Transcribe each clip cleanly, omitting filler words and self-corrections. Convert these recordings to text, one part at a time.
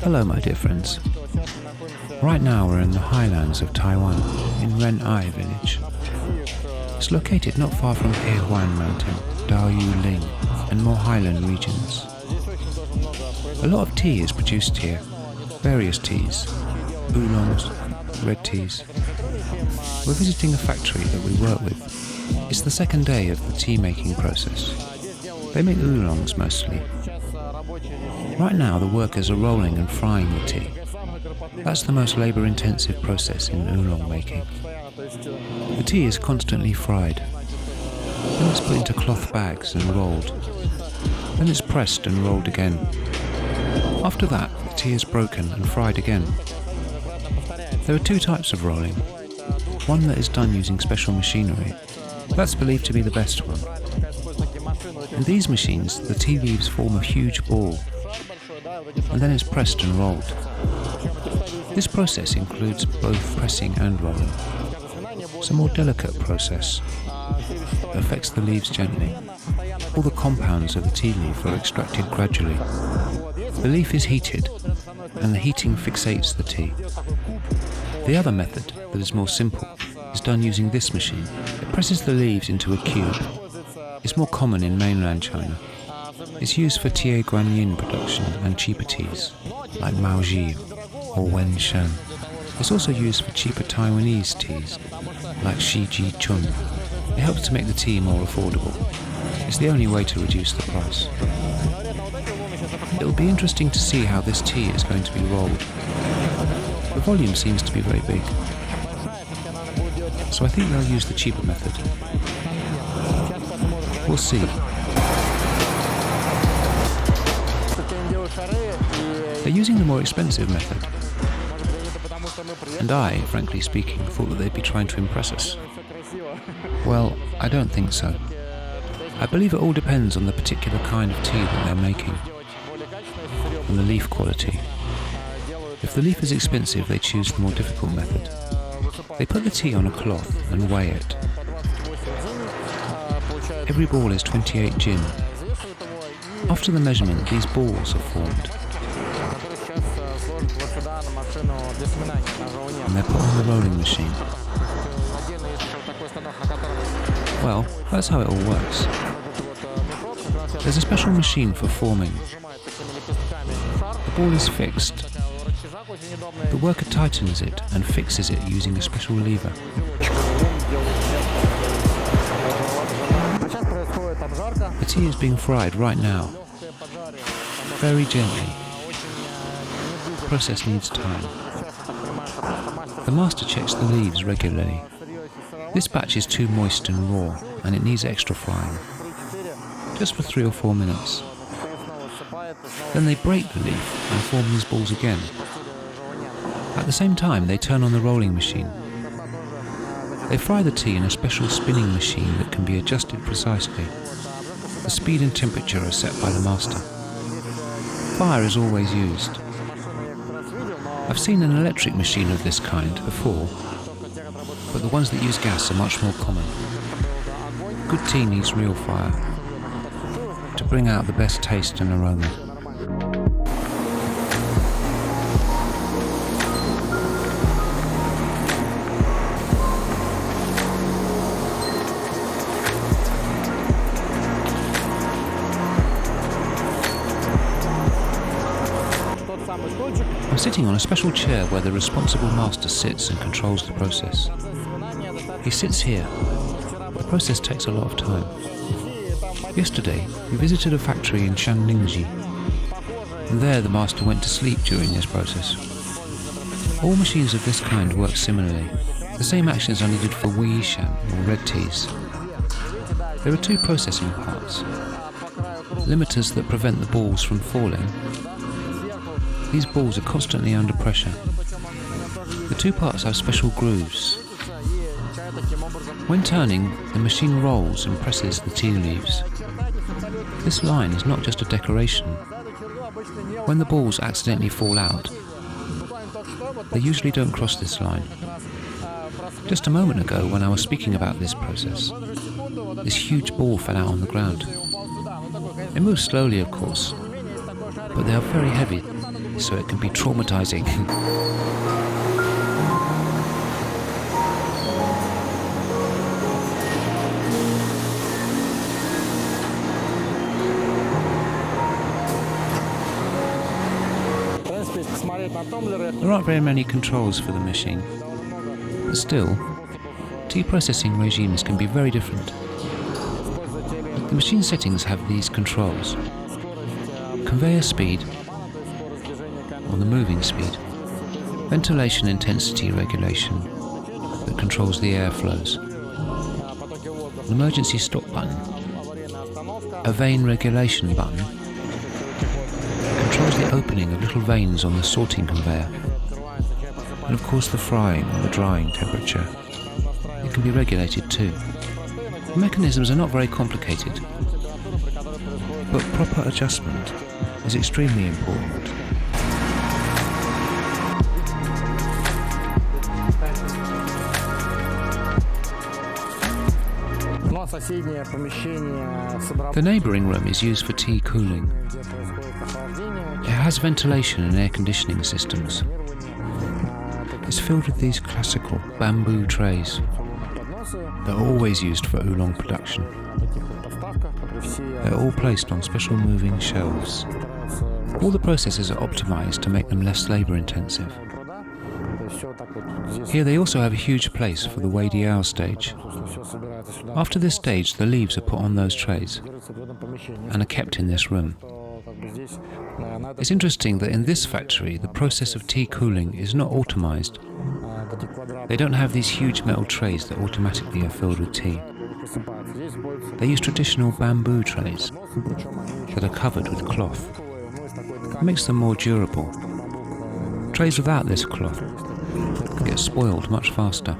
Hello my dear friends. Right now we're in the highlands of Taiwan, in Ren-ai village. It's located not far from Taiwan mountain, Ling, and more highland regions. A lot of tea is produced here, various teas, oolongs, red teas. We're visiting a factory that we work with. It's the second day of the tea making process. They make oolongs mostly. Right now the workers are rolling and frying the tea. That's the most labour-intensive process in oolong making. The tea is constantly fried. Then it's put into cloth bags and rolled. Then it's pressed and rolled again. After that, the tea is broken and fried again. There are two types of rolling. One that is done using special machinery. That's believed to be the best one. In these machines, the tea leaves form a huge ball, and then it's pressed and rolled. This process includes both pressing and rolling. It's a more delicate process that affects the leaves gently. All the compounds of the tea leaf are extracted gradually. The leaf is heated, and the heating fixates the tea. The other method, that is more simple, is done using this machine. It presses the leaves into a cube. It's more common in mainland China. It's used for tea guanyin production and cheaper teas, like Maoji or Shan. It's also used for cheaper Taiwanese teas, like Shiji Chun. It helps to make the tea more affordable. It's the only way to reduce the price. It'll be interesting to see how this tea is going to be rolled. The volume seems to be very big, so I think they'll use the cheaper method. We'll see. They're using the more expensive method, and I, frankly speaking, thought that they'd be trying to impress us. Well, I don't think so. I believe it all depends on the particular kind of tea that they're making, and the leaf quality. If the leaf is expensive, they choose the more difficult method. They put the tea on a cloth and weigh it. Every ball is 28 jin. After the measurement, these balls are formed, and they're put on the rolling machine. Well, that's how it all works. There's a special machine for forming. The ball is fixed. The worker tightens it and fixes it using a special lever. The tea is being fried right now, very gently. The process needs time. The master checks the leaves regularly. This batch is too moist and raw, and it needs extra frying, just for 3 or 4 minutes. Then they break the leaf and form these balls again. At the same time, they turn on the rolling machine. They fry the tea in a special spinning machine that can be adjusted precisely. The speed and temperature are set by the master. Fire is always used. I've seen an electric machine of this kind before, but the ones that use gas are much more common. Good tea needs real fire to bring out the best taste and aroma. I'm sitting on a special chair where the responsible master sits and controls the process. He sits here. The process takes a lot of time. Yesterday, we visited a factory in Shan, and there the master went to sleep during this process. All machines of this kind work similarly. The same actions are needed for Shan or red teas. There are 2 processing parts. Limiters that prevent the balls from falling. These balls are constantly under pressure. The 2 parts have special grooves. When turning, the machine rolls and presses the tea leaves. This line is not just a decoration. When the balls accidentally fall out, They usually don't cross this line. Just a moment ago, when I was speaking about this process, this huge ball fell out on the ground. It moves slowly, of course, but they are very heavy, so it can be traumatizing. There aren't very many controls for the machine, but still, tea processing regimes can be very different. The machine settings have these controls: conveyor speed, or the moving speed, ventilation intensity regulation that controls the airflows, an emergency stop button, a vein regulation button, controls the opening of little veins on the sorting conveyor, and of course the frying or the drying temperature. It can be regulated too. The mechanisms are not very complicated, but proper adjustment is extremely important. The neighbouring room is used for tea cooling. It has ventilation and air conditioning systems. It's filled with these classical bamboo trays that are always used for oolong production. They're all placed on special moving shelves. All the processes are optimised to make them less labour intensive. Here they also have a huge place for the wadiao stage. After this stage, the leaves are put on those trays and are kept in this room. It's interesting that in this factory the process of tea cooling is not automised. They don't have these huge metal trays that automatically are filled with tea. They use traditional bamboo trays that are covered with cloth. It makes them more durable. Trays without this cloth get spoiled much faster.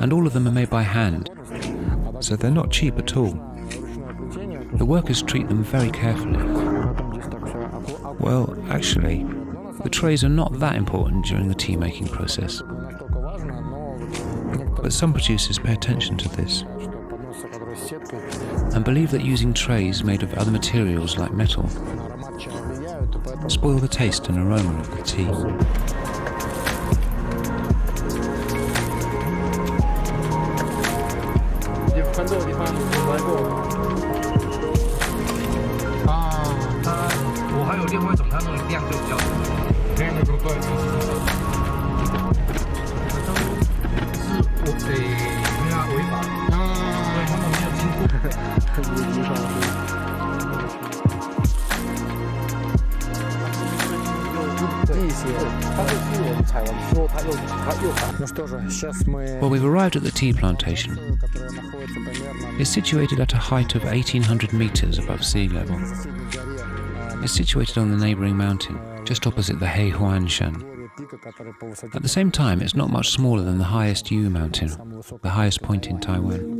And all of them are made by hand, so they're not cheap at all. The workers treat them very carefully. Well, actually, the trays are not that important during the tea making process. But some producers pay attention to this and believe that using trays made of other materials like metal spoil the taste and aroma of the tea. Well, we've arrived at the tea plantation. It's situated at a height of 1,800 meters above sea level. It's situated on the neighboring mountain, just opposite the Shan. At the same time, it's not much smaller than the highest mountain, the highest point in Taiwan.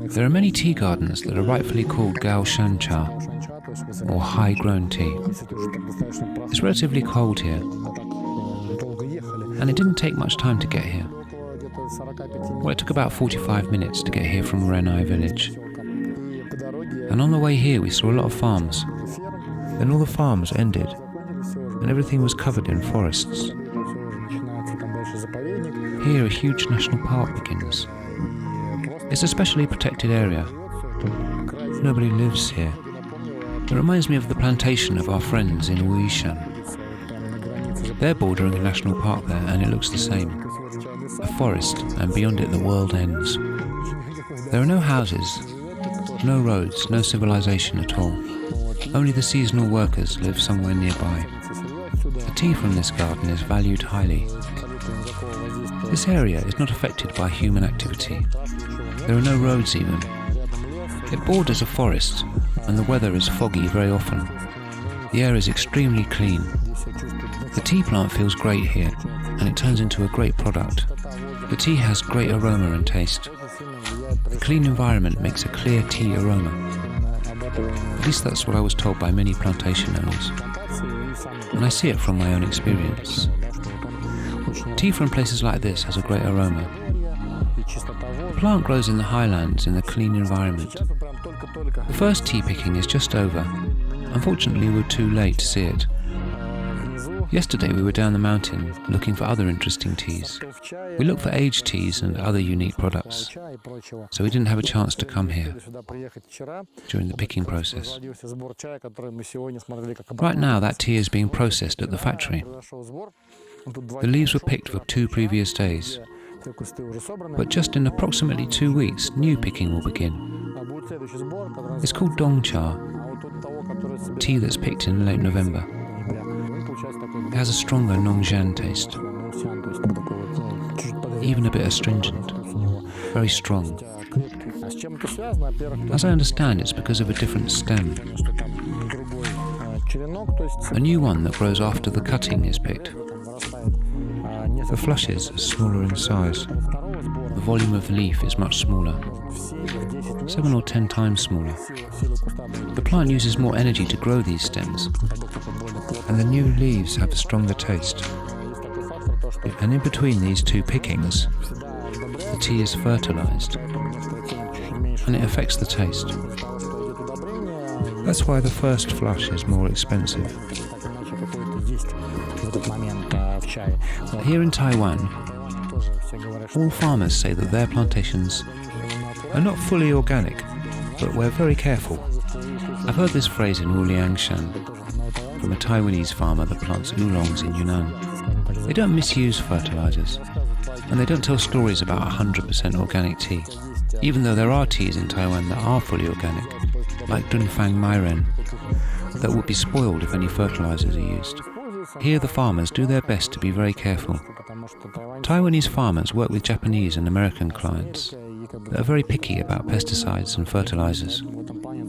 There are many tea gardens that are rightfully called Gao Shan cha, or high-grown tea. It's relatively cold here, and it didn't take much time to get here. Well, it took about 45 minutes to get here from Ren-ai village. And on the way here we saw a lot of farms. Then all the farms ended, and everything was covered in forests. Here a huge national park begins. It's a specially protected area. Nobody lives here. It reminds me of the plantation of our friends in Shan. They're bordering a national park there, and it looks the same. A forest, and beyond it the world ends. There are no houses, no roads, no civilization at all. Only the seasonal workers live somewhere nearby. The tea from this garden is valued highly. This area is not affected by human activity. There are no roads even. It borders a forest, and the weather is foggy very often. The air is extremely clean. The tea plant feels great here, and it turns into a great product. The tea has great aroma and taste. The clean environment makes a clear tea aroma. At least that's what I was told by many plantation owners. and I see it from my own experience. Tea from places like this has a great aroma. The plant grows in the highlands in a clean environment. The first tea picking is just over. Unfortunately, we were too late to see it. Yesterday we were down the mountain looking for other interesting teas. We looked for aged teas and other unique products, so we didn't have a chance to come here during the picking process. Right now that tea is being processed at the factory. The leaves were picked for 2 previous days, but just in approximately 2 weeks new picking will begin. It's called dongcha, tea that's picked in late November. It has a stronger Nongjian taste, even a bit astringent, very strong. As I understand, it's because of a different stem. A new one that grows after the cutting is picked. The flushes are smaller in size. The volume of the leaf is much smaller, 7 or 10 times smaller. The plant uses more energy to grow these stems, and the new leaves have a stronger taste. And in between these 2 pickings, the tea is fertilized, and it affects the taste. That's why the first flush is more expensive. Here in Taiwan, all farmers say that their plantations are not fully organic, but we're very careful. I've heard this phrase in Wuliang Shan from a Taiwanese farmer that plants oolongs in Yunnan. They don't misuse fertilizers, and they don't tell stories about 100% organic tea, even though there are teas in Taiwan that are fully organic, like Dunfang Mairen, that would be spoiled if any fertilizers are used. Here the farmers do their best to be very careful. Taiwanese farmers work with Japanese and American clients that are very picky about pesticides and fertilizers,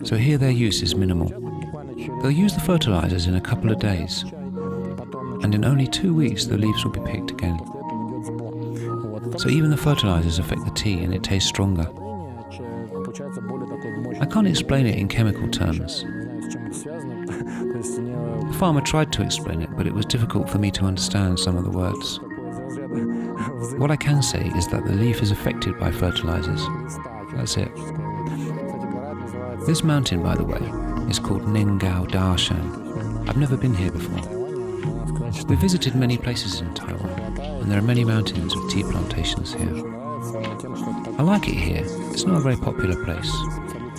so here their use is minimal. They'll use the fertilizers in a couple of days, and in only 2 weeks the leaves will be picked again. So even the fertilizers affect the tea and it tastes stronger. I can't explain it in chemical terms. The farmer tried to explain it, but it was difficult for me to understand some of the words. What I can say is that the leaf is affected by fertilizers. That's it. This mountain, by the way, is called Nengao Shan. I've never been here before. We visited many places in Taiwan, and there are many mountains with tea plantations here. I like it here. It's not a very popular place.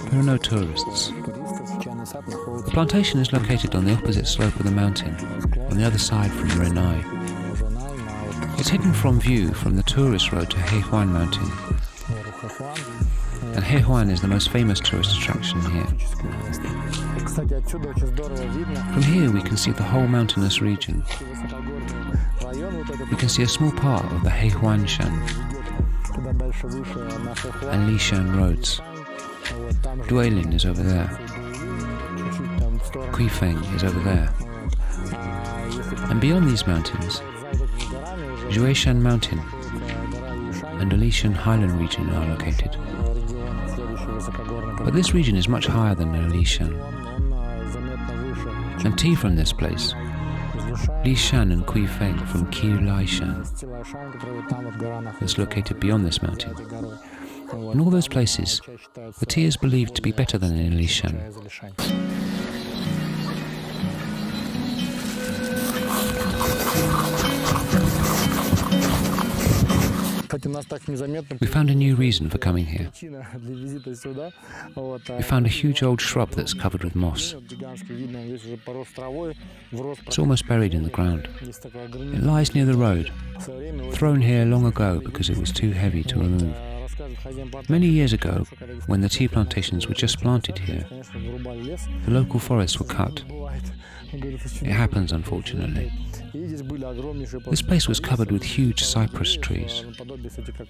There are no tourists. The plantation is located on the opposite slope of the mountain, on the other side from Ren-ai. It's hidden from view from the tourist road to Heihuan mountain, and Heihuan is the most famous tourist attraction here. From here we can see the whole mountainous region. We can see a small part of the Heihuan Shan and Lishan roads. Duilin is over there. Kuifeng is over there. And beyond these mountains, Juishan Mountain and the Lishan highland region are located. But this region is much higher than the Lishan. And tea from this place, Lishan and Kuifeng from Laishan, is located beyond this mountain. In all those places, the tea is believed to be better than in Lishan. We found a new reason for coming here. We found a huge old shrub that's covered with moss. It's almost buried in the ground. It lies near the road, thrown here long ago because it was too heavy to remove. Many years ago, when the tea plantations were just planted here, the local forests were cut. It happens, unfortunately. This place was covered with huge cypress trees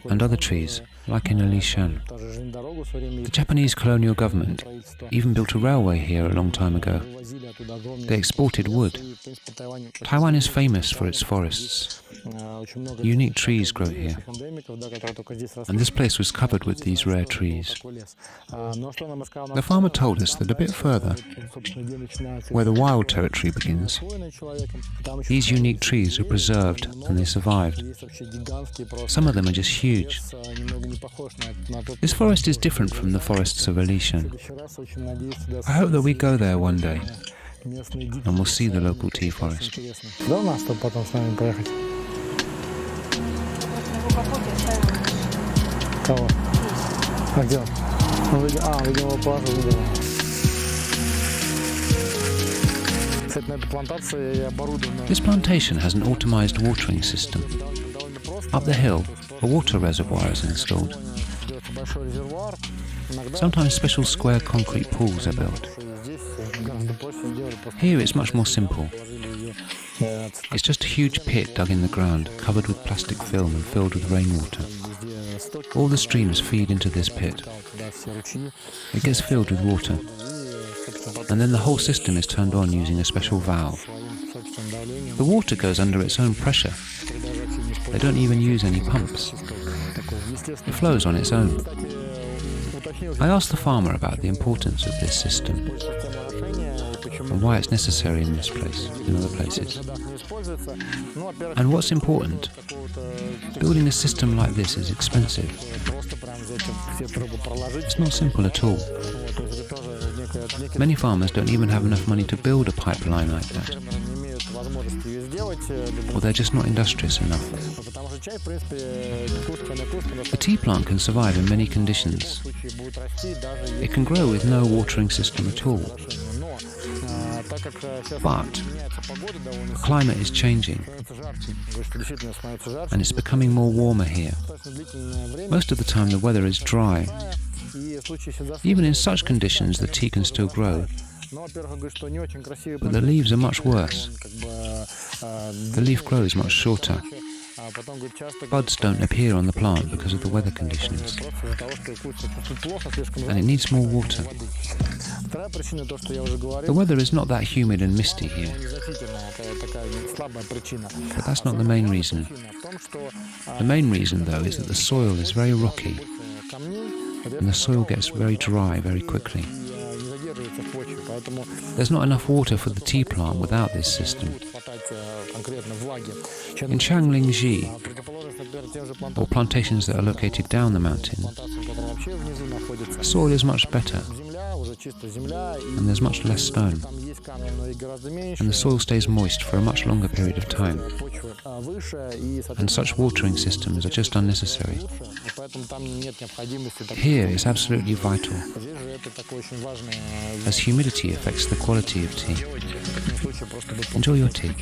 and other trees, like in Shan. The Japanese colonial government even built a railway here a long time ago. They exported wood. Taiwan is famous for its forests. Unique trees grow here, and this place was covered with these rare trees. The farmer told us that a bit further, where the wild territory begins, these unique trees are preserved and they survived. Some of them are just huge. This forest is different from the forests of Shan. I hope that we go there one day and we'll see the local tea forest. This plantation has an automized watering system. Up the hill, a water reservoir is installed. Sometimes special square concrete pools are built. Here it's much more simple. It's just a huge pit dug in the ground, covered with plastic film and filled with rainwater. All the streams feed into this pit. It gets filled with water, and then the whole system is turned on using a special valve. The water goes under its own pressure. They don't even use any pumps. It flows on its own. I asked the farmer about the importance of this system and why it's necessary in this place, in other places. And what's important, building a system like this is expensive. It's not simple at all. Many farmers don't even have enough money to build a pipeline like that, or they're just not industrious enough. The tea plant can survive in many conditions. It can grow with no watering system at all. But the climate is changing, and it's becoming more warmer here. Most of the time the weather is dry. Even in such conditions the tea can still grow, but the leaves are much worse. The leaf grows much shorter. Buds don't appear on the plant because of the weather conditions, and it needs more water. The weather is not that humid and misty here, but that's not the main reason. The main reason, though, is that the soil is very rocky, and the soil gets very dry very quickly. There's not enough water for the tea plant without this system. In Changlingji, or plantations that are located down the mountain, the soil is much better, and there's much less stone, and the soil stays moist for a much longer period of time, and such watering systems are just unnecessary. Here it's absolutely vital, as humidity affects the quality of tea. Enjoy your tea.